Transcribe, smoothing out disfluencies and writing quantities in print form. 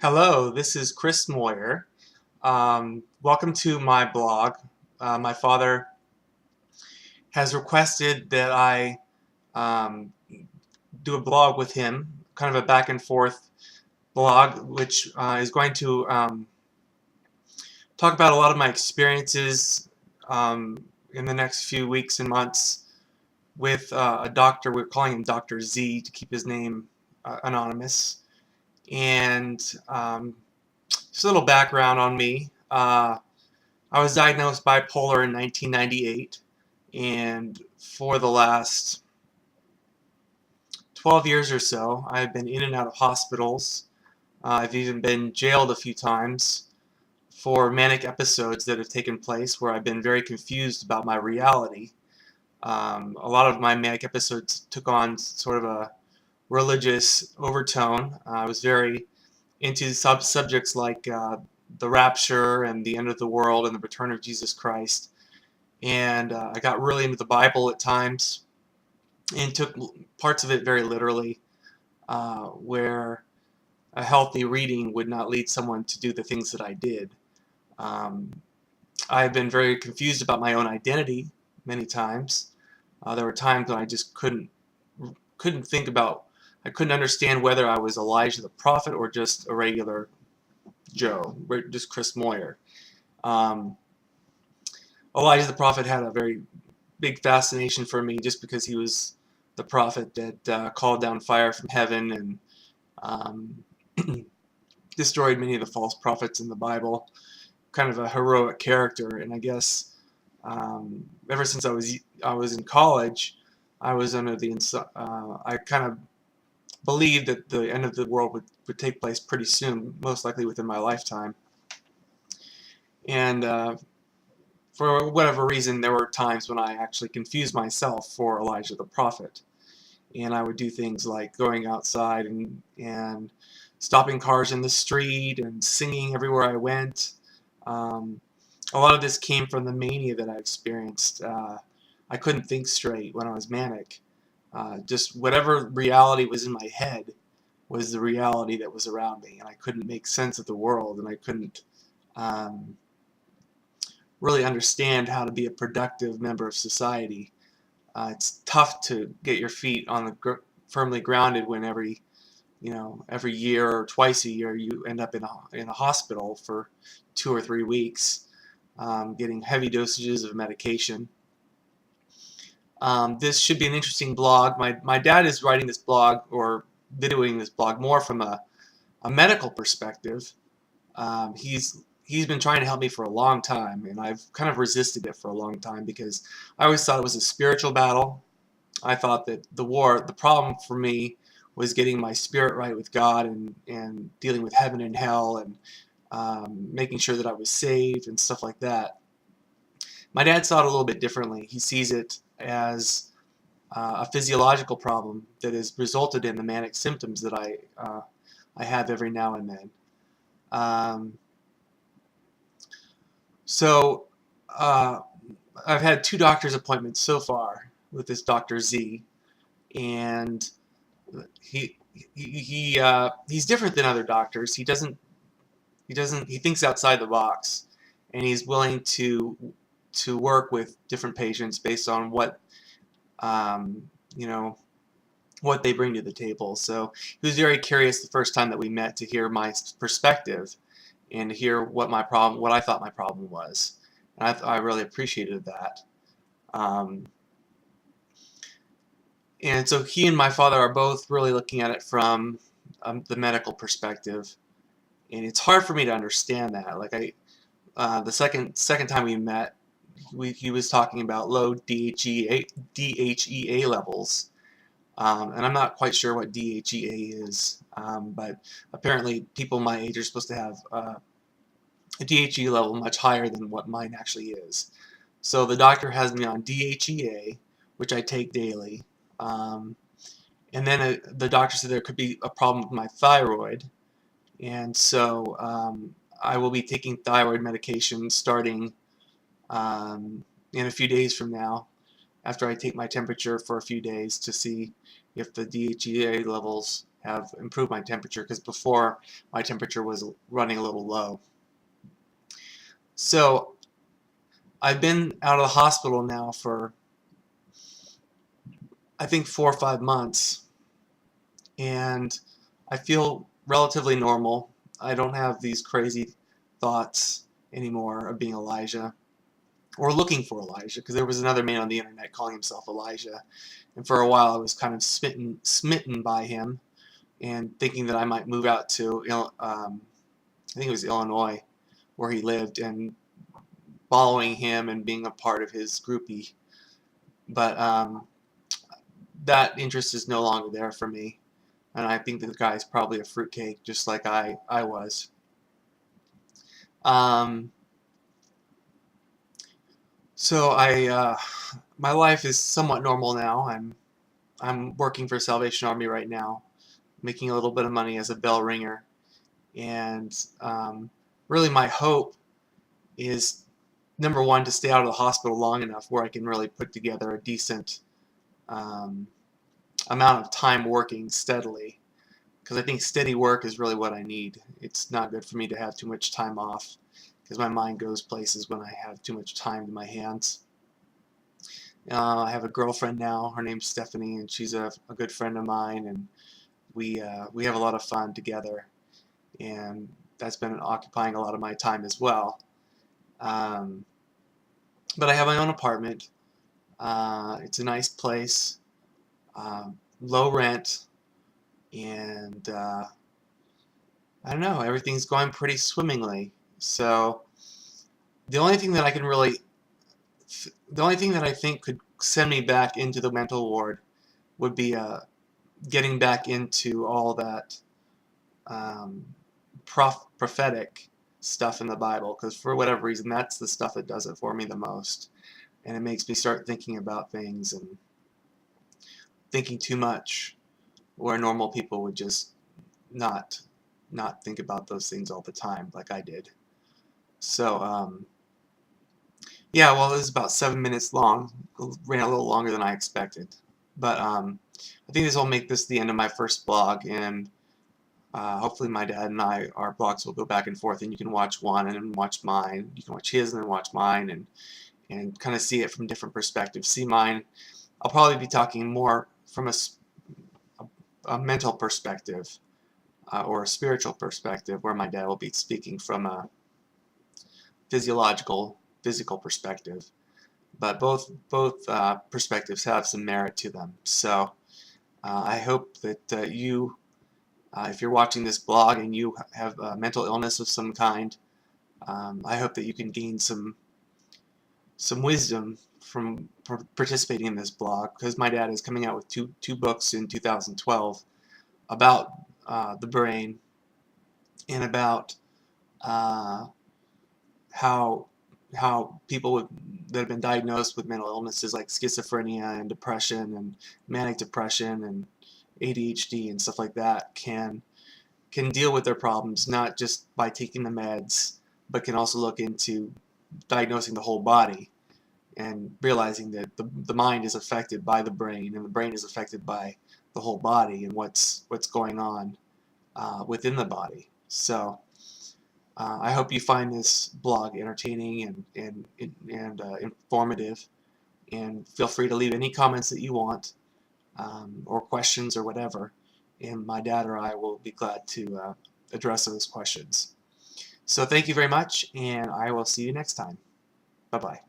Hello, this is Chris Moyer. Welcome to my blog. My father has requested that I um, do a blog with him, kind of a back and forth blog, which is going to talk about a lot of my experiences in the next few weeks and months with a doctor. We're calling him Dr. Z to keep his name anonymous. And just a little background on me. I was diagnosed bipolar in 1998, and for the last 12 years or so, I've been in and out of hospitals. I've even been jailed a few times for manic episodes that have taken place where I've been very confused about my reality. A lot of my manic episodes took on sort of a religious overtone. I was very into subjects like the rapture and the end of the world and the return of Jesus Christ. And I got really into the Bible at times and took parts of it very literally, where a healthy reading would not lead someone to do the things that I did. Um, I've been very confused about my own identity many times. There were times when I just couldn't think about. I couldn't understand whether I was Elijah the prophet or just a regular Joe, just Chris Moyer. Um, Elijah the prophet had a very big fascination for me just because he was the prophet that called down fire from heaven and um, destroyed many of the false prophets in the Bible. Kind of a heroic character, and I guess ever since I was in college, I was under the I kind of believed that the end of the world would take place pretty soon, most likely within my lifetime. And for whatever reason, there were times when I actually confused myself for Elijah the prophet. And I would do things like going outside and stopping cars in the street and singing everywhere I went. Um, a lot of this came from the mania that I experienced. I couldn't think straight when I was manic. Just whatever reality was in my head was the reality that was around me, and I couldn't make sense of the world, and I couldn't um, really understand how to be a productive member of society. It's tough to get your feet on the firmly grounded when every year or twice a year you end up in a hospital for 2 or 3 weeks, getting heavy dosages of medication. This should be an interesting blog. My dad is writing this blog or videoing this blog more from a medical perspective. He's been trying to help me for a long time, and I've kind of resisted it for a long time because I always thought it was a spiritual battle. I thought that the problem for me was getting my spirit right with God and dealing with heaven and hell and making sure that I was saved and stuff like that. My dad saw it a little bit differently. He sees it as a physiological problem that has resulted in the manic symptoms that I have every now and then. Um, so uh, I've had 2 doctor's appointments so far with this Dr. Z, and he's different than other doctors. He thinks outside the box, and he's willing to work with different patients based on what um, you know what they bring to the table. So he was very curious the first time that we met to hear my perspective and to hear what I thought my problem was, and I really appreciated that. Um, and so he and my father are both really looking at it from the medical perspective, and it's hard for me to understand that. Like the second time we met, he was talking about low DHEA levels, and I'm not quite sure what DHEA is, but apparently people my age are supposed to have a DHEA level much higher than what mine actually is. So the doctor has me on DHEA, which I take daily, um, and then the doctor said there could be a problem with my thyroid, and so I will be taking thyroid medication starting in a few days from now, after I take my temperature for a few days to see if the DHEA levels have improved my temperature, because before my temperature was running a little low. So I've been out of the hospital now for I think 4 or 5 months, and I feel relatively normal. I don't have these crazy thoughts anymore of being Elijah or looking for Elijah, because there was another man on the internet calling himself Elijah, and for a while I was kind of smitten by him and thinking that I might move out to I think it was Illinois, where he lived, and following him and being a part of his groupie. But that interest is no longer there for me, and I think that the guy's probably a fruitcake, just like I was. Um, so my life is somewhat normal now. I'm working for Salvation Army right now, making a little bit of money as a bell ringer, and really my hope is, number one, to stay out of the hospital long enough where I can really put together a decent um, amount of time working steadily, because I think steady work is really what I need. It's not good for me to have too much time off, because my mind goes places when I have too much time in my hands. I have a girlfriend now. Her name's Stephanie, and she's a good friend of mine, and we have a lot of fun together, and that's been occupying a lot of my time as well. Um, but I have my own apartment. It's a nice place, low rent, and I don't know, everything's going pretty swimmingly. So the only thing that I can really, the only thing that I think could send me back into the mental ward would be getting back into all that um, prophetic stuff in the Bible, because for whatever reason, that's the stuff that does it for me the most. And it makes me start thinking about things and thinking too much, where normal people would just not think about those things all the time like I did. So yeah, well, it was about 7 minutes long. It ran a little longer than I expected, but I think this will make this the end of my first blog, and hopefully my dad and our blogs will go back and forth, and you can watch one and then watch mine. You can watch his and then watch mine, and kind of see it from different perspectives. See mine. I'll probably be talking more from a mental perspective, or a spiritual perspective, where my dad will be speaking from a physical perspective. But both perspectives have some merit to them. So I hope that if you're watching this blog and you have a mental illness of some kind, I hope that you can gain some wisdom from participating in this blog, because my dad is coming out with two books in 2012 about the brain, and about uh, how people that have been diagnosed with mental illnesses like schizophrenia and depression and manic depression and ADHD and stuff like that can deal with their problems, not just by taking the meds, but can also look into diagnosing the whole body and realizing that the mind is affected by the brain, and the brain is affected by the whole body and what's going on within the body. So I hope you find this blog entertaining and informative, and feel free to leave any comments that you want, or questions or whatever, and my dad or I will be glad to address those questions. So thank you very much, and I will see you next time. Bye-bye.